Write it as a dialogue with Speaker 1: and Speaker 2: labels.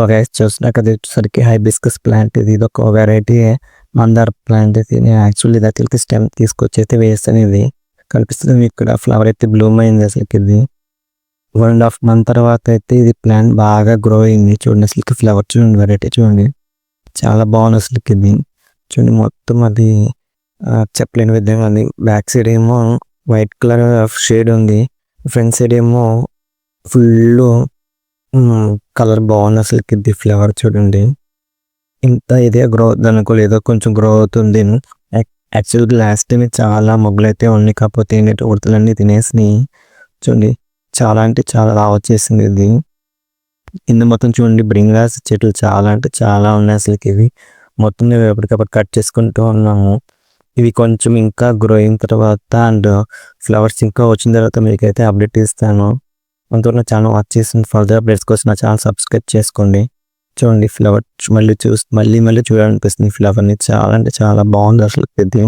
Speaker 1: Okay. చూసినాక అది వచ్చేసరికి హైబిస్కస్ ప్లాంట్ ఇది. ఇదొక వెరైటీ మందార ప్లాంట్ ఇది. నేను యాక్చువల్లీ ఇది అసలుకి స్టెమ్ తీసుకొచ్చి అయితే వేసాను ఇది. కనిపిస్తుంది మీకు ఇక్కడ ఫ్లవర్ అయితే బ్లూమ్ అయింది అసలుకి ఇది. 1.5 మంత్ తర్వాత అయితే ఇది ప్లాంట్ బాగా గ్రో అయింది. చూడండి అసలుకి ఫ్లవర్ చూడండి, వెరైటీ చూడండి. చాలా బాగుంది అసలుకి ఇది. చూడండి మొత్తం అది చెప్పలేని విధంగా ఉంది. బ్యాక్ సైడ్ ఏమో వైట్ కలర్ షేడ్ ఉంది. ఫ్రంట్ సైడ్ ఏమో ఫుల్ కలర్ బాగుంది అసలుకి ఇది. ఫ్లవర్ చూడండి ఇంత ఇదే గ్రోత్ అనుకోలేదు, కొంచెం గ్రో అవుతుంది. యాక్చువల్గా లాస్ట్ టైం చాలా మొగ్గులు అయితే ఉన్నాయి, కాకపోతే ఏంటంటే ఉడతలన్నీ తినేసినాయి. చూడండి చాలా అంటే చాలా లావు వచ్చేసింది ఇది. కింద మొత్తం చూడండి బ్రింగాస్ చెట్లు చాలా అంటే చాలా ఉన్నాయి అసలుకి ఇవి. మొత్తం మేము ఎప్పటికప్పుడు కట్ చేసుకుంటూ ఉన్నాము. ఇవి కొంచెం ఇంకా గ్రో అయిన తర్వాత అండ్ ఫ్లవర్స్ ఇంకా వచ్చిన తర్వాత మీకైతే అప్డేట్ ఇస్తాను. అంతవరకు నా ఛానల్ వాచ్ చేసిన ఫర్దర్ అప్డేట్స్ కోసం నా ఛానల్ సబ్స్క్రైబ్ చేసుకోండి. చూడండి ఫ్లవర్ మళ్ళీ మళ్ళీ చూడాలనిపిస్తుంది ఫ్లవర్ని. చాలా అంటే చాలా బాగుంది అసలు ఇది.